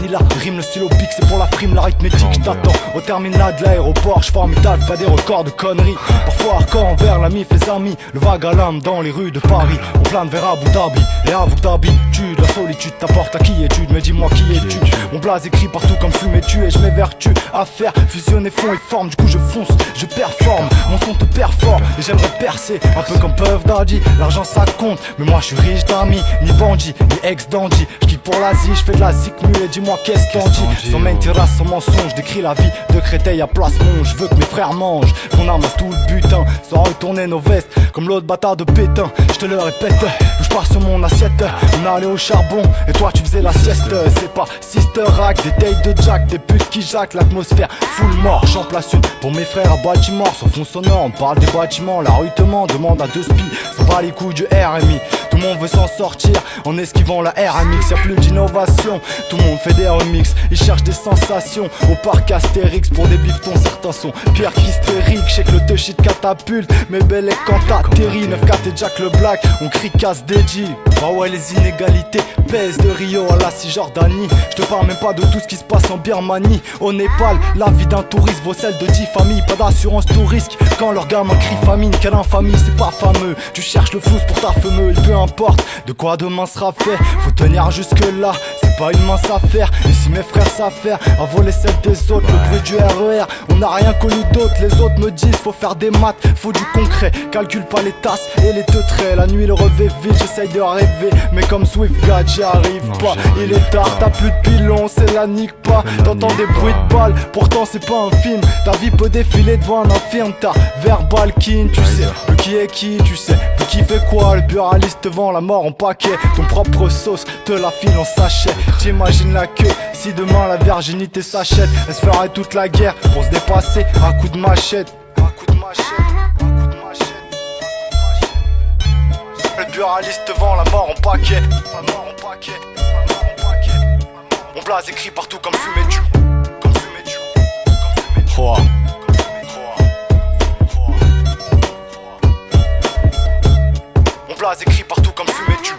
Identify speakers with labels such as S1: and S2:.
S1: Manila, rime le stylo pique, c'est pour la frime, l'arithmétique. Je t'attends au terminal de l'aéroport, je formidable, pas des records de conneries. Parfois hardcore envers la mif, les amis, le vague à l'âme dans les rues de Paris. On plane vers Abu Dhabi, et avoue que d'habitude la solitude t'apporte la quiétude. Mais dis-moi qui es-tu? Mon blaze écrit partout comme fumé tu et je m'évertue à faire fusionner fond et forme. Du coup je fonce, je performe, mon son te perfore et j'aimerais percer, un peu comme Puff Daddy. L'argent ça compte, mais moi je suis riche d'amis, ni bandit, ni ex-dandy. Je quitte pour l'Asie, je fais de la zik et dis-moi qu'est-ce t'en dis. Sans main terrasse, sans mensonge, décris la vie de Créteil à Placemont. Je veux que mes frères mangent, qu'on amasse tout le butin, sans retourner nos vestes comme l'autre bâtard de Pétain. Je te le répète, je pars sur mon assiette. On allait au charbon et toi tu faisais la sieste. C'est pas Sister Act, des dates de Jack, des putes qui jacquent, l'atmosphère full mort. J'en place une pour mes frères à Baltimore. Sur fond sonore, on parle des bâtiments. La rue te ment, demande à deux spies. Ça bat les couilles du RMI. Tout le monde veut s'en sortir en esquivant la RMX. Y'a plus d'innovation, tout le monde fait des remixes. Ils cherchent des sensations au parc Astérix. Pour des biftons, certains sont pires qu'hystériques. Je sais que le deux shit catapulte, mais belle est quand t'atterris. 9-4 et Jack le Black, on crie casse DJ. Bah ouais, les inégalités pèsent de Rio à la Cisjordanie. Je te parle même pas de tout ce qui se passe en Birmanie. Au Népal, la vie d'un touriste vaut celle de 10 familles. Pas d'assurance tout risque quand leur gamin crie famine. Quelle infamie, c'est pas fameux. Tu cherches le flou pour ta fameux. Et peu importe de quoi demain sera fait, faut tenir jusque là, c'est pas une mince affaire. Et si mes frères savent faire à voler celle des autres, le bruit du RER, on n'a rien connu d'autre. Les autres me disent faut faire des maths, faut du concret. Calcule pas les tasses et les teutrés. La nuit le revêt vite, j'essaye de rêver, mais comme Swift God j'y arrive pas. Il est tard, t'as plus de pilon, c'est la nique pas. T'entends des bruits de balles, pourtant c'est pas un film. Ta vie peut défiler devant un infirme, t'as verbal king. Tu sais plus qui est qui, tu sais plus qui fait quoi. Le buraliste te vend la mort en paquet. Ton propre sauce te la file en sachet. T'imagines la queue si demain la virginité s'achète. Elle se ferait toute la guerre pour se dépasser à coup de machette. Un coup de machette, un coup de machette, un coup de machette. Le buraliste te vend la mort en paquet. La mort en paquet, la mort en paquet. Mon blaze écrit partout comme fumé du. Comme fumé du. Comme fumé du. Mon blaze écrit partout comme fumé du.